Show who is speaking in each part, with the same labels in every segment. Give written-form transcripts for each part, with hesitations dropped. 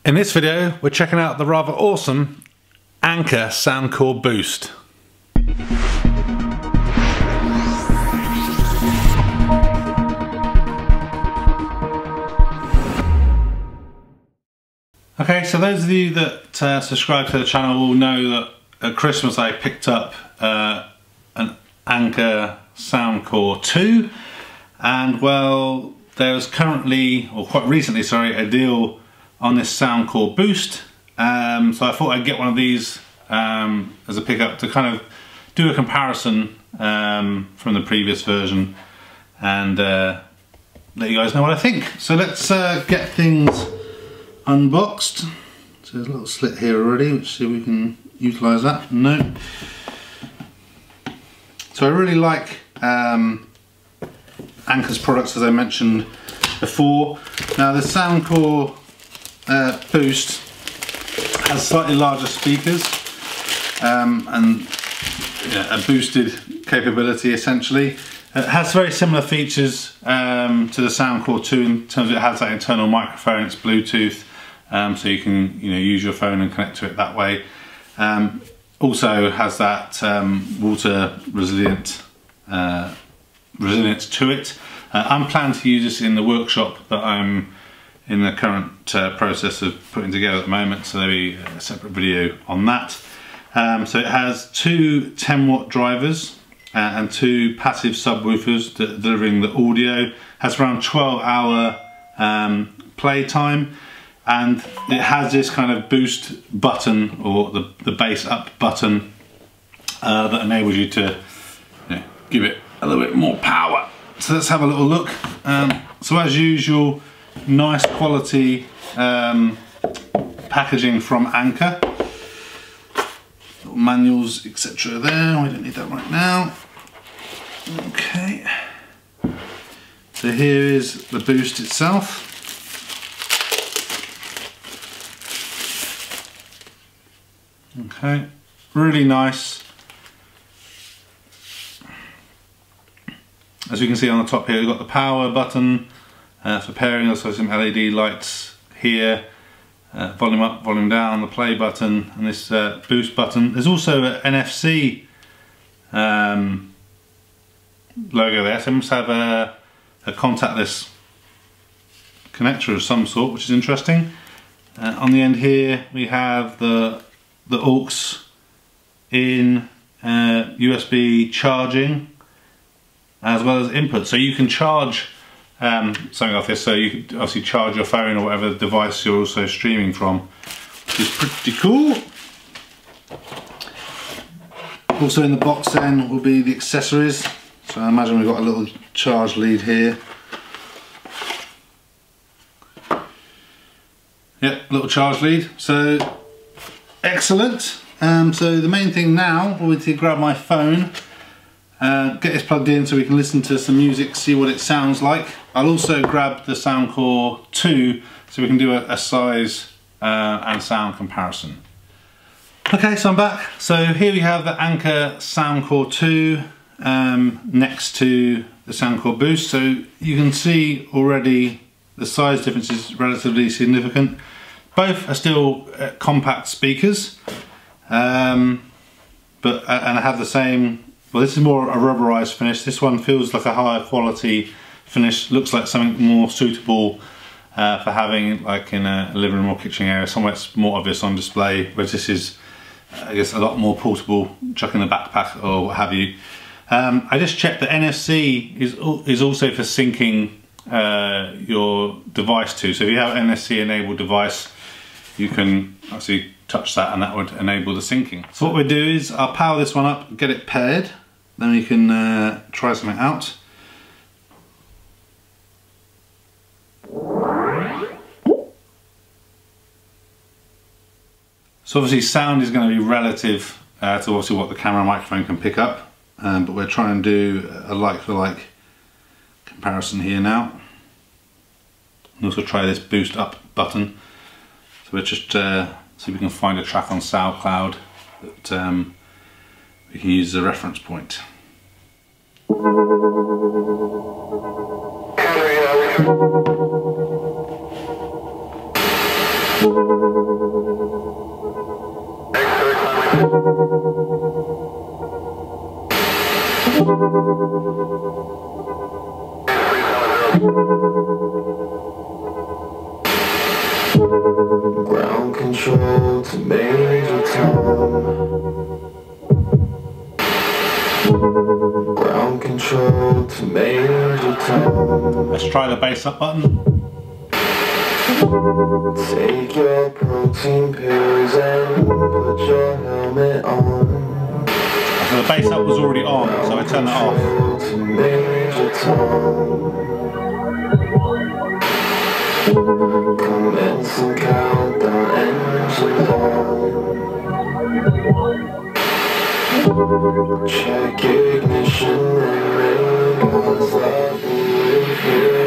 Speaker 1: In this video, we're checking out the rather awesome Anker Soundcore Boost. Okay, so those of you that subscribe to the channel will know that at Christmas I picked up an Anker Soundcore 2, and well, there's currently, or quite recently, sorry, a deal on this Soundcore Boost, so I thought I'd get one of these as a pickup to kind of do a comparison from the previous version and let you guys know what I think. So let's get things unboxed. So there's a little slit here already, let's see if we can utilise that. No. So I really like Anker's products, as I mentioned before. Now the Soundcore Boost has slightly larger speakers and a boosted capability essentially. It has very similar features to the Soundcore 2 in terms of it has that internal microphone, it's Bluetooth, so you can use your phone and connect to it that way. Also has that water resilience to it. I'm planning to use this in the workshop that I'm in the current process of putting together at the moment, so there'll be a separate video on that. So it has two 10-watt drivers and two passive subwoofers delivering the audio. Has around 12-hour play time, and it has this kind of boost button, or the bass up button, that enables you to give it a little bit more power. So let's have a little look. So as usual, nice quality packaging from Anker. Little manuals, etc. there, we don't need that right now. Okay. So here is the Boost itself. Okay, really nice. As you can see on the top here, we've got the power button for pairing, also some LED lights here, volume up, volume down, the play button, and this boost button. There's also an NFC logo there, so it must have a contactless connector of some sort, which is interesting. On the end here we have the Aux-in USB Charging, as well as input, so you can charge something like this, so you can obviously charge your phone or whatever device you're also streaming from, which is pretty cool. Also in the box then will be the accessories, so I imagine we've got a little charge lead here. Yep, little charge lead, so excellent. So the main thing now will be to grab my phone, get this plugged in so we can listen to some music, see what it sounds like. I'll also grab the Soundcore 2 so we can do a size and sound comparison. Okay, so I'm back. So here we have the Anker Soundcore 2 next to the Soundcore Boost. So you can see already the size difference is relatively significant. Both are still compact speakers, and have the same. Well, this is more a rubberized finish. This one feels like a higher quality finish. Looks like something more suitable for having like in a living room or kitchen area, somewhere it's more obvious on display, whereas this is, I guess, a lot more portable, chuck in a backpack or what have you. I just checked that NFC is also for syncing your device to. So if you have an NFC enabled device, you can actually touch that and that would enable the syncing. So what we'll do is I'll power this one up, get it paired, then we can try something out. So obviously sound is going to be relative to obviously what the camera microphone can pick up, but we're trying to do a like for like comparison here now. And also try this boost up button. So we're just see if we can find a track on SoundCloud that we can use as a reference point.
Speaker 2: Ground control to Major Tom. Ground control to Major Tom.
Speaker 1: Let's try the bass up button.
Speaker 2: Take your protein pills and put your helmet on.
Speaker 1: So the bass up was already on, so I turned that off.
Speaker 2: To Major Tom. Commence and countdown, engines on. Check ignition and make us like we're here.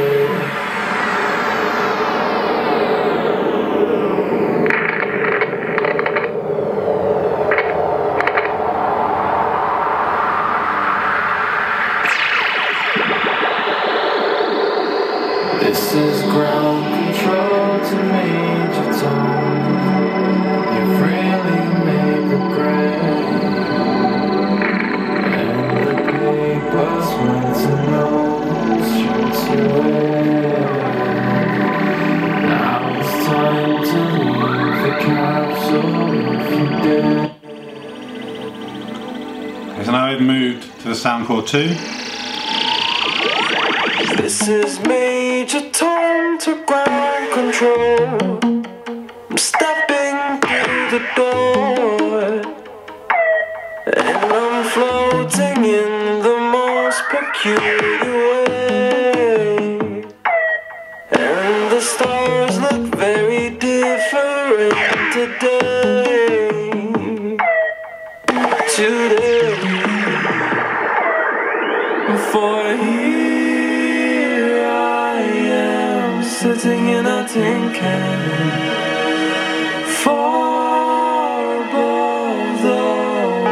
Speaker 2: This is ground control to Major Tom. You really made the grade. And the big boss wants to know straight away. Now it's time to leave the capsule if you dare.
Speaker 1: So now we've moved to the Soundcore 2.
Speaker 2: This is Major Tom to ground control. I'm stepping through the door, and I'm floating in the most peculiar way. And the stars look very different today. For here I am, sitting in a tin can, far above the world. Here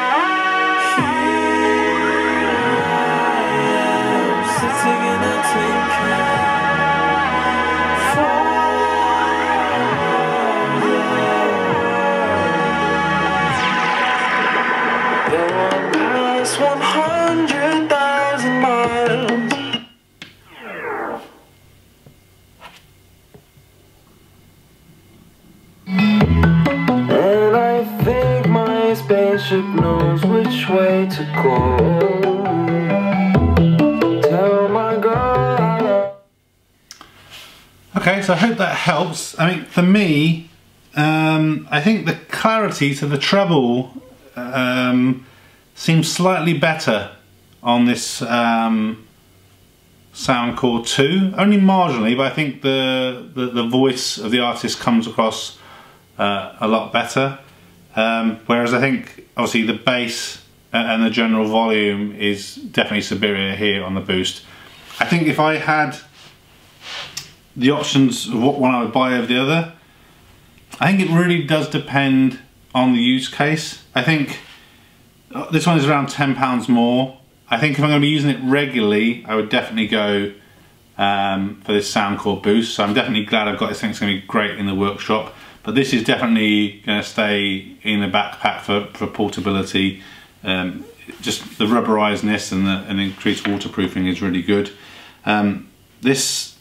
Speaker 2: I am, sitting in a tin can, far above the world. The one past 100,000 miles. And I think my spaceship knows which way to go. Tell my girl.
Speaker 1: Okay, so I hope that helps. I mean, for me, I think the clarity to the treble seems slightly better on this Soundcore 2, only marginally, but I think the voice of the artist comes across a lot better. Whereas I think obviously the bass and the general volume is definitely superior here on the Boost. I think if I had the options of what one I would buy over the other, I think it really does depend on the use case. I think this one is around £10 more. I think if I'm going to be using it regularly, I would definitely go for this Soundcore Boost. So I'm definitely glad I've got this thing. It's going to be great in the workshop. But this is definitely going to stay in the backpack for portability. Just the rubberizedness and the increased waterproofing is really good. This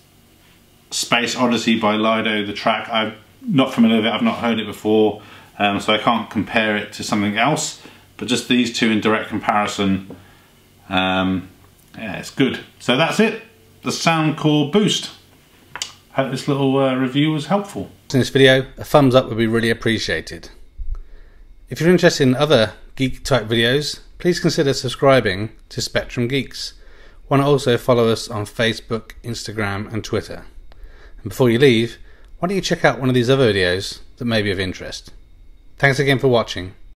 Speaker 1: Space Odyssey by Lido, the track, I'm not familiar with it. I've not heard it before, so I can't compare it to something else. But just these two in direct comparison, yeah, it's good. So that's it, the Soundcore Boost. Hope this little review was helpful.
Speaker 3: In this video, a thumbs up would be really appreciated. If you're interested in other geek type videos, please consider subscribing to Spectrum Geeks. Why not also follow us on Facebook, Instagram and Twitter. And before you leave, why don't you check out one of these other videos that may be of interest. Thanks again for watching.